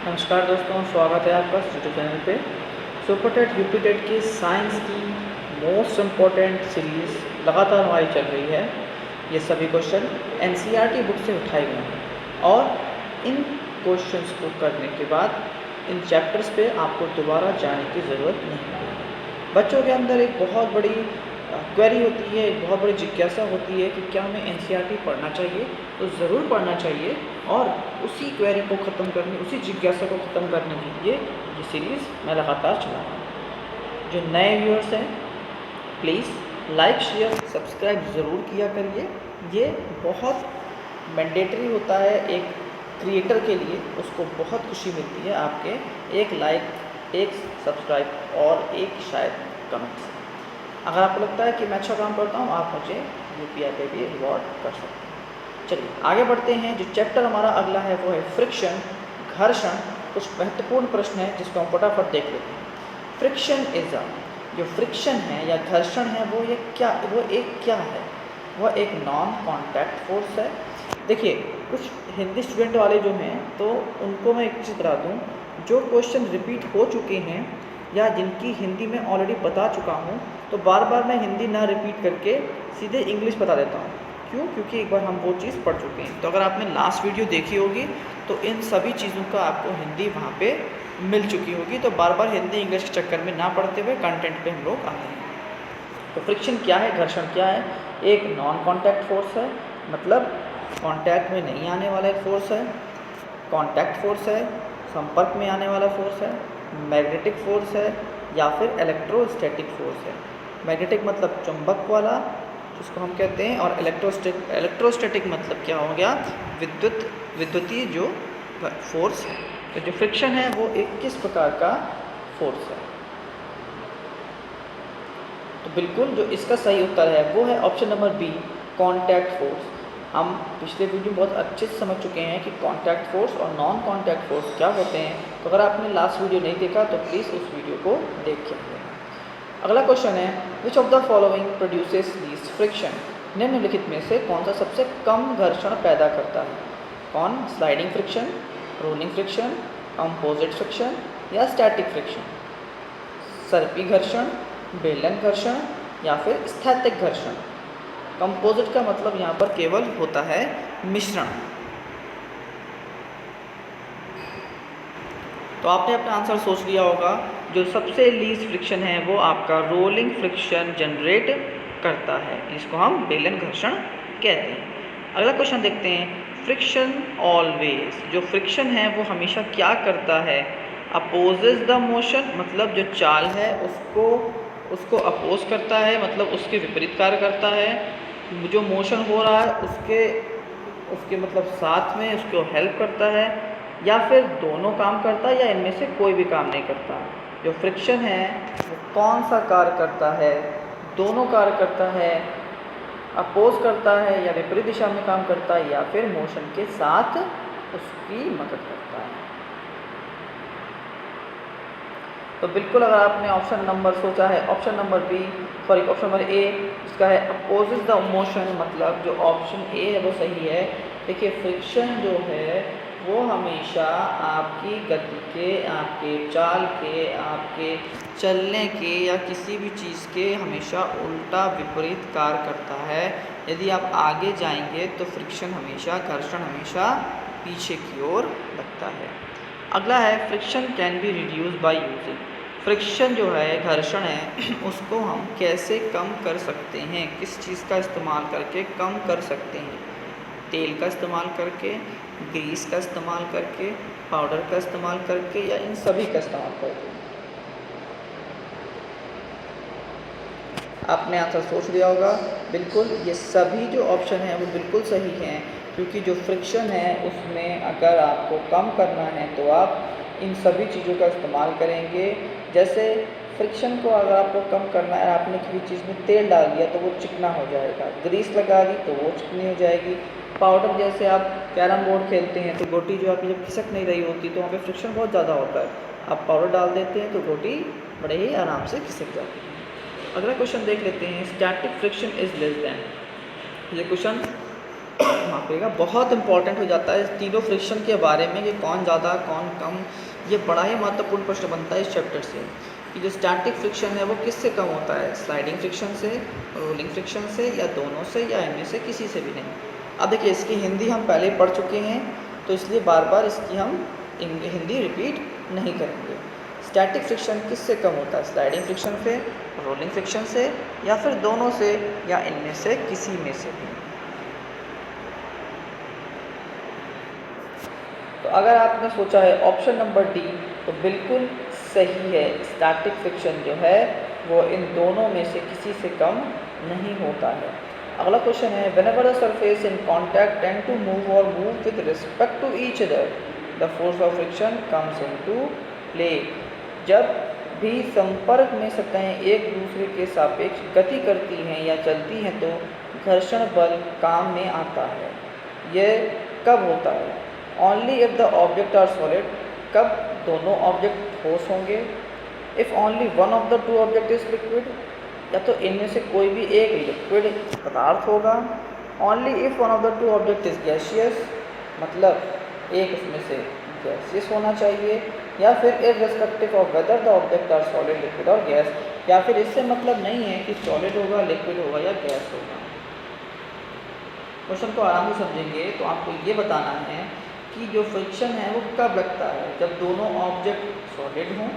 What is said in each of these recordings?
नमस्कार दोस्तों, स्वागत है आपका यूट्यूब चैनल पे। सुपरटेट यूपीटेट की साइंस की मोस्ट इम्पॉर्टेंट सीरीज़ लगातार हमारी चल रही है। ये सभी क्वेश्चन एनसीईआरटी बुक से उठाए गए हैं और इन क्वेश्चंस को करने के बाद इन चैप्टर्स पे आपको दोबारा जाने की ज़रूरत नहीं पड़ेगी। बच्चों के अंदर एक बहुत बड़ी क्वेरी होती है, एक बहुत बड़ी जिज्ञासा होती है कि क्या हमें एनसीईआरटी पढ़ना चाहिए। तो ज़रूर पढ़ना चाहिए और उसी क्वेरी को ख़त्म करने, उसी जिज्ञासा को ख़त्म करने के लिए ये सीरीज़ मैं लगातार चला रहा हूँ। जो नए व्यूअर्स हैं प्लीज़ लाइक शेयर सब्सक्राइब ज़रूर किया करिए। ये बहुत मैंडेटरी होता है एक क्रिएटर के लिए, उसको बहुत खुशी मिलती है आपके एक लाइक, एक सब्सक्राइब और एक शायद कमेंट से। अगर आपको लगता है कि मैं अच्छा काम करता हूँ, आप मुझे यूपीआई पे भी रिवॉर्ड कर सकते हैं। चलिए आगे बढ़ते हैं। जो चैप्टर हमारा अगला है वो है फ्रिक्शन, घर्षण। कुछ महत्वपूर्ण प्रश्न है जिसको हम फटाफट देख लेते हैं। फ्रिक्शन इज जो फ्रिक्शन है या घर्षण है वो एक क्या है? वह एक नॉन कॉन्टैक्ट फोर्स है। देखिए, कुछ हिंदी स्टूडेंट वाले जो हैं तो उनको मैं एक चीज़ बता दूँ, जो क्वेश्चन रिपीट हो चुके हैं या जिनकी हिंदी में ऑलरेडी बता चुका हूँ, तो बार बार मैं हिंदी ना रिपीट करके सीधे इंग्लिश बता देता हूँ। क्यों? क्योंकि एक बार हम वो चीज़ पढ़ चुके हैं। तो अगर आपने लास्ट वीडियो देखी होगी तो इन सभी चीज़ों का आपको हिंदी वहाँ पे मिल चुकी होगी। तो बार बार हिंदी इंग्लिश के चक्कर में ना पढ़ते हुए कंटेंट पे हम लोग आते हैं। तो फ्रिक्शन क्या है, घर्षण क्या है? एक नॉन कॉन्टैक्ट फोर्स है, मतलब कॉन्टैक्ट में नहीं आने वाला एक फोर्स है। कॉन्टैक्ट फोर्स है, संपर्क में आने वाला फोर्स है। मैग्नेटिक फोर्स है या फिर इलेक्ट्रोस्टैटिक फोर्स है। मैग्नेटिक मतलब चुंबक वाला जिसको हम कहते हैं, और इलेक्ट्रोस्टैटिक मतलब क्या हो गया? विद्युतीय जो फोर्स है। तो जो फ्रिक्शन है वो एक किस प्रकार का फोर्स है? तो बिल्कुल जो इसका सही उत्तर है वो है option number B, contact force. हम पिछले वीडियो में बहुत अच्छे से समझ चुके हैं कि कॉन्टैक्ट फोर्स और नॉन कॉन्टैक्ट फोर्स क्या होते हैं। तो अगर आपने लास्ट वीडियो नहीं देखा तो प्लीज़ उस वीडियो को देख के आइए। अगला क्वेश्चन है, which of the following produces least friction? निम्नलिखित में से कौन सा सबसे कम घर्षण पैदा करता है? कौन? Sliding friction, rolling friction, composite friction या स्टैटिक फ्रिक्शन? सर्पी घर्षण, बेलन घर्षण या फिर स्थैतिक घर्षण? कंपोजिट का मतलब यहाँ पर केवल होता है मिश्रण। तो आपने अपना आंसर सोच लिया होगा। जो सबसे लीस्ट फ्रिक्शन है वो आपका रोलिंग फ्रिक्शन जनरेट करता है, इसको हम बेलन घर्षण कहते हैं। अगला क्वेश्चन देखते हैं, फ्रिक्शन ऑलवेज, जो फ्रिक्शन है वो हमेशा क्या करता है? अपोजेस द मोशन, मतलब जो चाल है उसको अपोज करता है, मतलब उसके विपरीत कार्य करता है। जो मोशन हो रहा है उसके मतलब साथ में उसको हेल्प करता है, या फिर दोनों काम करता है, या इनमें से कोई भी काम नहीं करता। जो फ्रिक्शन है वो कौन सा कार्य करता है? दोनों कार्य करता है, अपोज करता है या विपरीत दिशा में काम करता है, या फिर मोशन के साथ उसकी मदद करता है। तो बिल्कुल अगर आपने ऑप्शन नंबर सोचा है, ऑप्शन नंबर ए, इसका है अपोजिस द मोशन, मतलब जो ऑप्शन ए है वो सही है। देखिए, फ्रिक्शन जो है वो हमेशा आपकी गति के, आपके चाल के, आपके चलने के या किसी भी चीज़ के हमेशा उल्टा विपरीत कार्य करता है। यदि आप आगे जाएंगे तो फ्रिक्शन हमेशा, घर्षण हमेशा पीछे की ओर लगता है। अगला है, friction can be reduce by using. Friction जो है, घर्षण है, उसको हम कैसे कम कर सकते हैं? किस चीज़ का इस्तेमाल करके कम कर सकते हैं? तेल का इस्तेमाल करके, ग्रीस का इस्तेमाल करके, पाउडर का इस्तेमाल करके, या इन सभी का इस्तेमाल करके? आपने आंसर सोच लिया होगा। बिल्कुल ये सभी जो ऑप्शन हैं वो बिल्कुल सही हैं, क्योंकि जो फ्रिक्शन है उसमें अगर आपको कम करना है तो आप इन सभी चीज़ों का इस्तेमाल करेंगे। जैसे फ्रिक्शन को अगर आपको कम करना है, आपने किसी चीज़ में तेल डाल दिया तो वो चिकना हो जाएगा, ग्रीस लगा दी तो वो चिकनी हो जाएगी। पाउडर, जैसे आप कैरम बोर्ड खेलते हैं तो गोटी जो आपकी जब खिसक नहीं रही होती तो वहाँ पे फ्रिक्शन बहुत ज़्यादा होता है, आप पाउडर डाल देते हैं तो गोटी बड़े ही आराम से खिसक जाती है। अगला क्वेश्चन देख लेते हैं, static friction is less than. ये क्वेश्चन मापिएगा, बहुत इंपॉर्टेंट हो जाता है तीनों फ्रिक्शन के बारे में कि कौन ज़्यादा कौन कम। ये बड़ा ही महत्वपूर्ण प्रश्न बनता है इस चैप्टर से कि जो स्टैटिक फ्रिक्शन है वो किससे कम होता है, स्लाइडिंग फ्रिक्शन से, रोलिंग फ्रिक्शन से, या दोनों से, या इनमें से किसी से भी नहीं। अब देखिए इसकी हिंदी हम पहले ही पढ़ चुके हैं तो इसलिए बार बार इसकी हम हिंदी रिपीट नहीं करेंगे। स्टैटिक फ्रिक्शन किससे कम होता है, स्लाइडिंग फ्रिक्शन से, रोलिंग फ्रिक्शन से, या फिर दोनों से, या इनमें से किसी में से भी। तो अगर आपने सोचा है ऑप्शन नंबर डी तो बिल्कुल सही है। स्टैटिक फ्रिक्शन जो है वो इन दोनों में से किसी से कम नहीं होता है। अगला क्वेश्चन है whenever the surface in contact tend to move और move with respect to each other the force of friction comes into play. जब भी संपर्क में सतहें एक दूसरे के सापेक्ष गति करती हैं या चलती हैं तो घर्षण बल काम में आता है। यह कब होता है, only if the object are solid, कब दोनों ऑब्जेक्ट ठोस होंगे, if only one of the two object is liquid, या तो इनमें से कोई भी एक लिक्विड पदार्थ होगा, only if one of the two object is gaseous, मतलब एक उसमें से गैसियस होना चाहिए, या फिर irrespective of whether the object are solid liquid और गैस, या फिर इससे मतलब नहीं है कि सॉलिड होगा, लिक्विड होगा या गैस होगा। क्वेश्चन को आराम से समझेंगे तो आपको ये बताना है कि जो फ्रिक्शन है वो कब लगता है, जब दोनों ऑब्जेक्ट सॉलिड हों,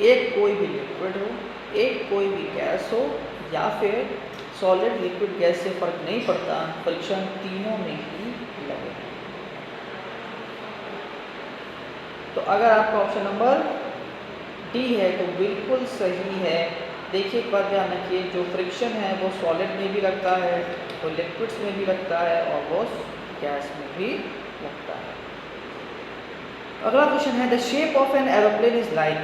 एक कोई भी लिक्विड हो, एक कोई भी गैस हो, या फिर सॉलिड लिक्विड गैस से फ़र्क नहीं पड़ता, फ्रिक्शन तीनों में ही लगे। तो अगर आपका ऑप्शन नंबर डी है तो बिल्कुल सही है। देखिए एक बात ध्यान रखिए, जो फ्रिक्शन है वो सॉलिड में भी लगता है, वो लिक्विड्स में भी लगता है, और वो गैस में भी लगता है। अगला क्वेश्चन है the shape of an aeroplane is like.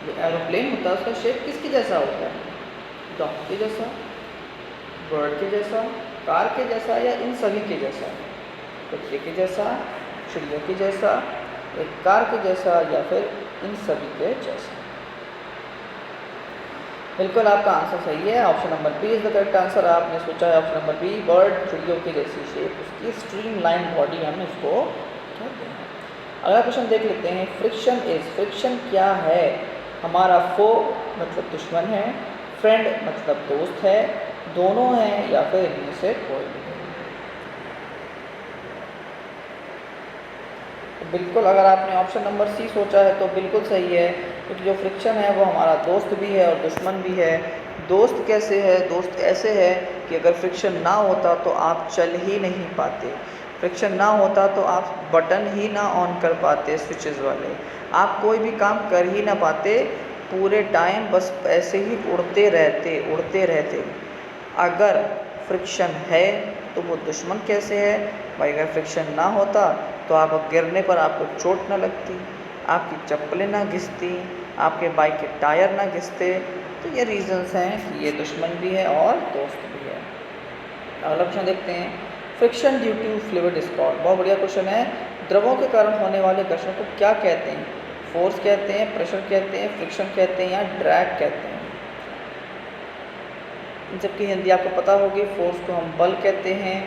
जो एरोप्लेन होता है उसका शेप किसके जैसा होता है, डॉग के जैसा, बर्ड के जैसा, कार के जैसा, या इन सभी के जैसा, कुत्ते के जैसा, चिड़िया के जैसा, एक कार के जैसा, या फिर इन सभी के जैसा। बिल्कुल आपका आंसर सही है, option number B is the correct answer. आपने सोचा है ऑप्शन नंबर बी, बर्ड चिड़ियों की जैसी शेप, उसकी स्ट्रीमलाइन बॉडी हम इसको कहते हैं। अगला क्वेश्चन देख लेते हैं, फ्रिक्शन इज, फ्रिक्शन क्या है, हमारा फो मतलब दुश्मन है, फ्रेंड मतलब दोस्त है, दोनों हैं, या फिर इनमें से कोई भी। बिल्कुल अगर आपने ऑप्शन नंबर सी सोचा है तो बिल्कुल सही है, क्योंकि जो फ्रिक्शन है वो हमारा दोस्त भी है और दुश्मन भी है। दोस्त कैसे है, दोस्त ऐसे है कि अगर फ्रिक्शन ना होता तो आप चल ही नहीं पाते, फ्रिक्शन ना होता तो आप बटन ही ना ऑन कर पाते स्विचेस वाले, आप कोई भी काम कर ही ना पाते, पूरे टाइम बस ऐसे ही उड़ते रहते। अगर फ्रिक्शन है तो वो दुश्मन कैसे है भाई, अगर फ्रिक्शन ना होता तो आप गिरने पर आपको चोट ना लगती, आपकी चप्पलें ना घिसती, आपके बाइक के टायर ना घिसते। तो ये रीजंस हैं कि ये दुश्मन भी है और दोस्त भी है। अगला क्वेश्चन देखते हैं, friction due to fluid is called. बहुत बढ़िया क्वेश्चन है। द्रवों के कारण होने वाले घर्षण को क्या कहते हैं, फोर्स कहते हैं, प्रेशर कहते हैं, फ्रिक्शन कहते हैं, या ड्रैग कहते हैं। इन सबकी हिंदी आपको पता होगी। फोर्स को हम बल कहते हैं,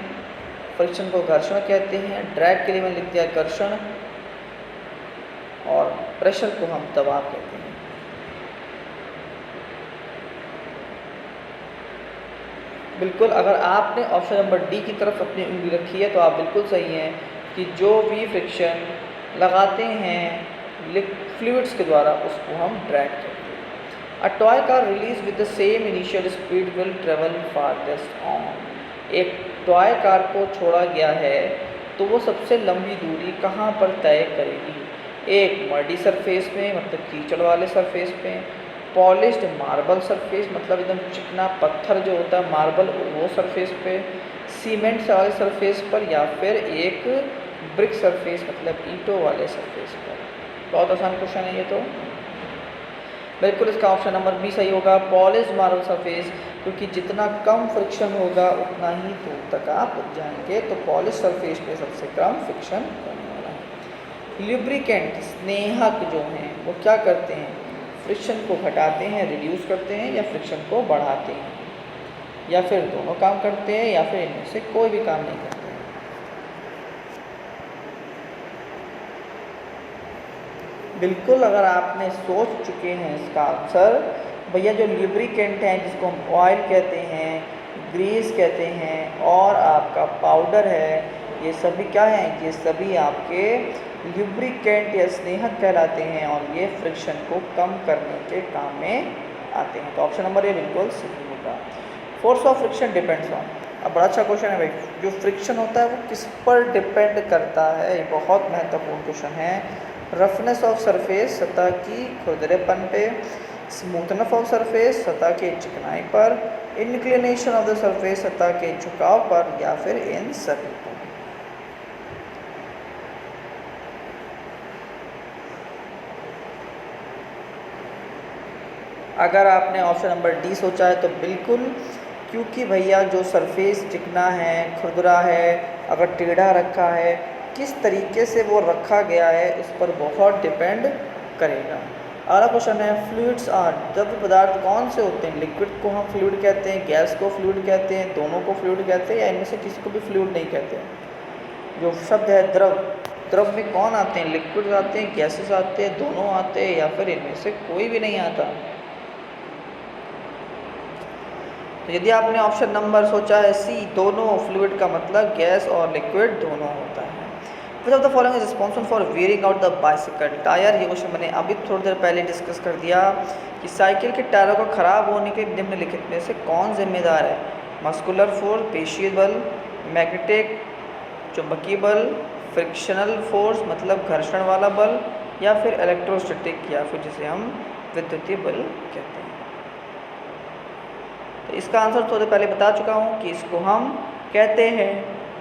फ्रिक्शन को घर्षण कहते हैं, ड्रैग के लिए मैंने लिख दिया घर्षण, और प्रेशर को हम दबाव कहते हैं। बिल्कुल अगर आपने ऑप्शन नंबर डी की तरफ अपनी उंगली रखी है तो आप बिल्कुल सही हैं कि जो भी फ्रिक्शन लगाते हैं फ्लूइड्स के द्वारा उसको हम ड्रैग कहते हैं। A toy car release with the same initial speed will travel farthest on. एक टॉय कार को छोड़ा गया है तो वो सबसे लंबी दूरी कहाँ पर तय करेगी, एक मडी सरफेस में मतलब कीचड़ वाले सरफेस पे, पॉलिश्ड मार्बल सरफेस मतलब एकदम चिकना पत्थर जो होता है मार्बल वो सरफेस पे, सीमेंट वाले सरफेस पर, या फिर एक ब्रिक सरफेस मतलब ईंटों वाले सरफेस पर। बहुत आसान क्वेश्चन है ये तो। बिल्कुल इसका ऑप्शन नंबर बी सही होगा, पॉलिश्ड मार्बल सरफेस, क्योंकि जितना कम फ्रिक्शन होगा उतना ही दूर तक आप जाएंगे, तो पॉलिश सरफेस पे सबसे कम फ्रिक्शन होने वाला है। लुब्रिकेंट स्नेहक जो हैं वो क्या करते हैं, फ्रिक्शन को घटाते हैं, रिड्यूस करते हैं, या फ्रिक्शन को बढ़ाते हैं, या फिर दोनों काम करते हैं, या फिर इनमें से कोई भी काम नहीं करते हैं। बिल्कुल, अगर आपने सोच चुके हैं इसका आंसर, भैया जो लुब्रिकेंट हैं जिसको हम ऑयल कहते हैं, ग्रीस कहते हैं और आपका पाउडर है, ये सभी क्या हैं? ये सभी आपके लुब्रिकेंट या स्नेहक कहलाते हैं और ये फ्रिक्शन को कम करने के काम में आते हैं। तो ऑप्शन नंबर ए बिल्कुल सही होगा। Force of friction depends on, अब बड़ा अच्छा क्वेश्चन है भाई, जो फ्रिक्शन होता है वो किस पर डिपेंड करता है? ये बहुत महत्वपूर्ण क्वेश्चन है। रफनेस ऑफ सरफेस, सतह की खुरदरेपन पे, स्मूथनेस ऑफ सरफेस, सतह के चिकनाई पर, इंक्लिनेशन ऑफ द सरफेस, सतह के झुकाव पर, या फिर इन सभी पर। अगर आपने ऑप्शन नंबर डी सोचा है तो बिल्कुल, क्योंकि भैया जो सरफेस चिकना है, खुरदरा है, अगर टेढ़ा रखा है, किस तरीके से वो रखा गया है इस पर बहुत डिपेंड करेगा। अगला क्वेश्चन है फ्लूइड्स आर, द्रव पदार्थ कौन से होते हैं? लिक्विड को हम फ्लूइड कहते हैं, गैस को फ्लूइड कहते हैं, दोनों को फ्लूइड कहते हैं, या इनमें से किसी को भी फ्लूइड नहीं कहते हैं? जो शब्द है द्रव, द्रव में कौन आते हैं? लिक्विड आते हैं, गैसेस आते हैं, दोनों आते हैं, या फिर इनमें से कोई भी नहीं आता? तो यदि आपने ऑप्शन नंबर सोचा है सी, दोनों, फ्लूइड का मतलब गैस और लिक्विड दोनों होता है। Which of the following is responsible for wearing out the bicycle tyre? ये क्वेश्चन मैंने अभी थोड़ी देर पहले डिस्कस कर दिया कि साइकिल के टायरों को ख़राब होने के निम्नलिखित में से कौन जिम्मेदार है? मस्कुलर फोर्स, पेशीय बल, मैग्नेटिक चुंबकीय बल, फ्रिक्शनल फोर्स मतलब घर्षण वाला बल, या फिर इलेक्ट्रोस्टैटिक, या फिर जिसे हम विद्युतीय बल कहते हैं। तो इसका आंसर थोड़े पहले बता चुका हूँ कि इसको हम कहते हैं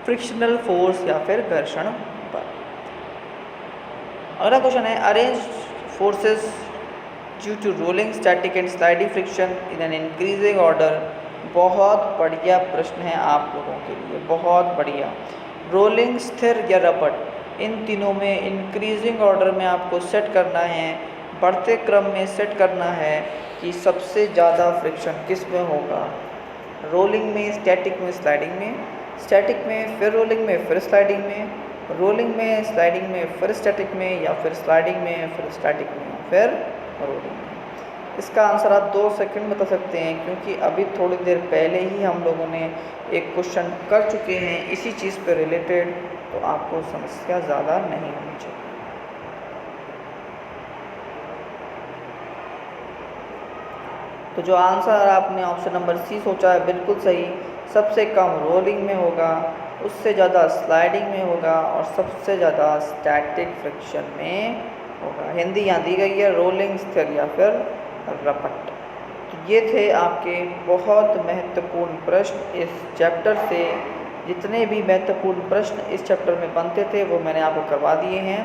फ्रिक्शनल फोर्स या फिर घर्षण बल। अगला क्वेश्चन है arrange forces due to rolling, static and sliding friction in an increasing order. बहुत बढ़िया प्रश्न है आप लोगों के लिए, बहुत बढ़िया। रोलिंग, स्थिर या रपट, इन तीनों में इंक्रीजिंग ऑर्डर में आपको सेट करना है, बढ़ते क्रम में सेट करना है कि सबसे ज़्यादा फ्रिक्शन किस में होगा? रोलिंग में, स्टैटिक में, स्लाइडिंग में, स्टैटिक में फिर रोलिंग में फिर स्लाइडिंग में, रोलिंग में, स्लाइडिंग में फिर स्टैटिक में, या फिर स्लाइडिंग में फिर स्टैटिक में फिर रोलिंग में। इसका आंसर आप 2 सेकंड बता सकते हैं, क्योंकि अभी थोड़ी देर पहले ही हम लोगों ने एक क्वेश्चन कर चुके हैं इसी चीज़ पर रिलेटेड, तो आपको समस्या ज़्यादा नहीं होनी चाहिए। तो जो आंसर आपने ऑप्शन नंबर सी सोचा है बिल्कुल सही। सबसे कम रोलिंग में होगा, उससे ज़्यादा स्लाइडिंग में होगा और सबसे ज़्यादा स्टैटिक फ्रिक्शन में होगा। हिंदी यहाँ दी गई है, रोलिंग, स्थिर या फिर रपट। तो ये थे आपके बहुत महत्वपूर्ण प्रश्न इस चैप्टर से। जितने भी महत्वपूर्ण प्रश्न इस चैप्टर में बनते थे वो मैंने आपको करवा दिए हैं।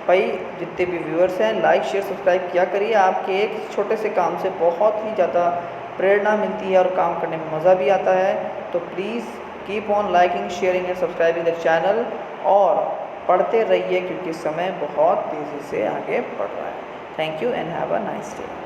भाई जितने भी व्यूअर्स हैं, लाइक शेयर सब्सक्राइब किया करिए। आपके एक छोटे से काम से बहुत ही ज़्यादा प्रेरणा मिलती है और काम करने में मज़ा भी आता है। तो please keep on liking, sharing and subscribing the channel, और पढ़ते रहिए क्योंकि समय बहुत तेज़ी से आगे बढ़ रहा है। Thank you and have a nice day.